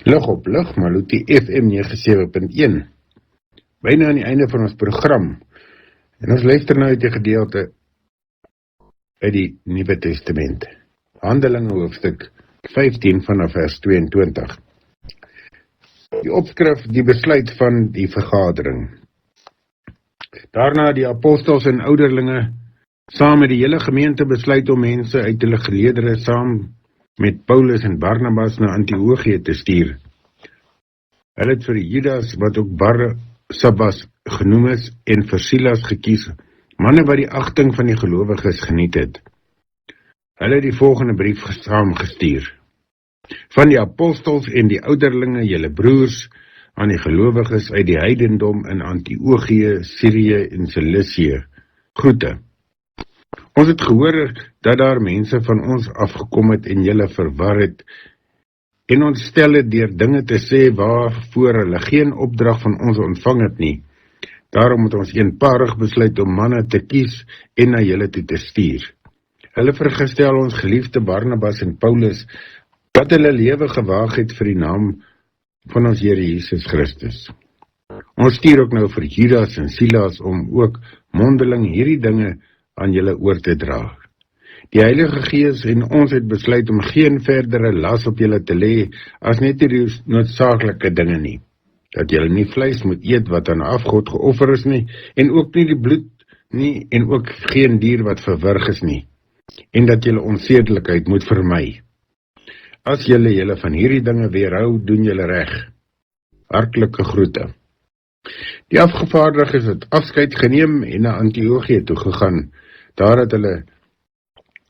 Lig op lig, Maluti FM 97.1. Byna aan die einde van ons program. En ons luister nou uit die gedeelte uit die Nuwe Testament. Handelinge hoofstuk 15 vanaf vers 22. Die opskrif, die besluit van die vergadering. Daarna die apostels en ouderlinge saam met die hele gemeente besluit om mense uit hulle geleedere saam met Paulus en Barnabas na Antiochië te stuur. Hulle het vir Judas, wat ook Barsabas genoem is, en vir Silas gekies, manne wat die agting van die gelowiges geniet het. Hulle het die volgende brief saamgestuur. Van die apostels en die ouderlinge, julle broers, aan die gelowiges uit die heidendom in Antiochië, Sirië en Cilicië, groete. Ons het gehoor dat daar mense van ons afgekom het en julle verwar het, en ons stel het deur dinge te sê waarvoor hulle geen opdrag van ons ontvang het nie. Daarom het ons eenparig besluit om manne te kies en na julle toe te stuur. Hulle vergestel ons geliefde Barnabas en Paulus, dat hulle lewe gewaag het vir die naam van ons Here Jesus Christus. Ons stuur ook nou vir Judas en Silas om ook mondeling hierdie dinge aan julle oor te dra. Die Heilige Gees en ons het besluit om geen verdere las op julle te lê as net die noodsaaklike dinge nie. Dat julle nie vleis moet eet wat aan afgod geoffer is nie, en ook nie die bloed nie, en ook geen dier wat verwrig is nie, en dat julle onsedelikheid moet vermy. As julle van hierdie dinge weerhou, doen julle reg. Hartlike groete. Die afgevaardiges het afskeid geneem en na Antiochië toe gegaan. Daar het hulle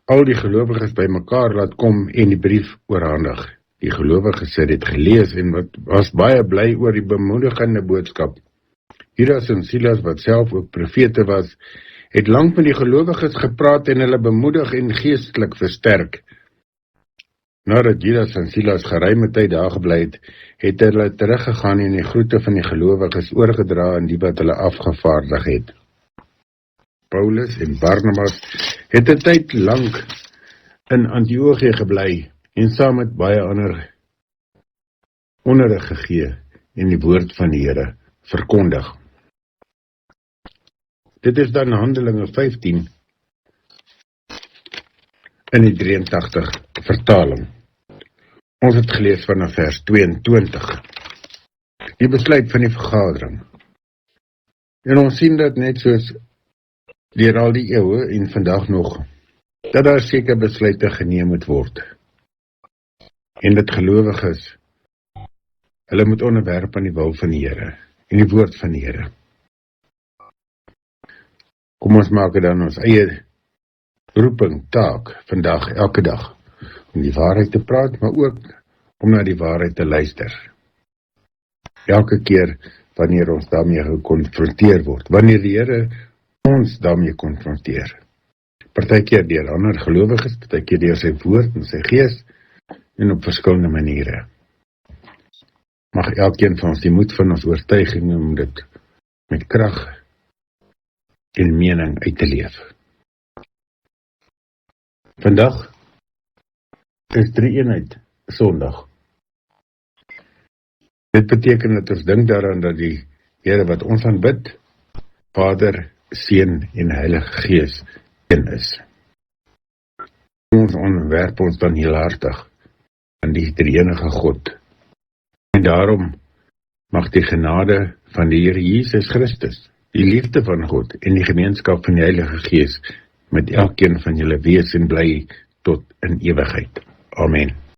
al die gelowiges by mekaar laat kom en die brief oorhandig. Die gelowiges het dit gelees en was baie bly oor die bemoedigende boodskap. Judas en Silas, wat self ook profete was, het lank met die gelowiges gepraat en hulle bemoedig en geestelik versterk. Nadat Judas en Silas geruime tyd daar gebly het, het hulle teruggegaan en die groete van die gelowiges oorgedra aan die wat hulle afgevaardig het. Paulus en Barnabas het 'n tyd lank in Antiochië gebly en saam met baie ander onderrig gegee en die woord van die Here verkondig. Dit is dan Handelinge 15 in die 83 vertaling. Ons het gelees vanaf vers 22. Die besluit van die vergadering. En ons sien dat net soos deur al die eeue en vandag nog, dat daar seker besluite geneem moet word. En dit gelowiges, hulle moet onderwerp aan die wil van die Here en die woord van die Here. Kom ons maak dit dan ons eie roeping, taak, vandag, elke dag, om die waarheid te praat, maar ook om na die waarheid te luister. Elke keer wanneer ons daarmee gekonfronteer word, wanneer die Here ons daarmee konfronteer. Partykeer deur ander gelowiges, partykeer deur sy woord en sy gees, en op verskillende maniere. Mag elkeen van ons die moed van ons oortuiging om dit met krag en mening uit te leef. Vandag is Drie-eenheid Sondag. Dit beteken dat ons dink daaraan dat die Here wat ons aanbid, Vader, Seun en Heilige Gees een is. Ons onderwerp ons dan heelhartig aan die drie-enige God. En daarom mag die genade van die Here Jesus Christus, die liefde van God en die gemeenskap van die Heilige Gees met elkeen van julle wees en bly tot in ewigheid. Amen.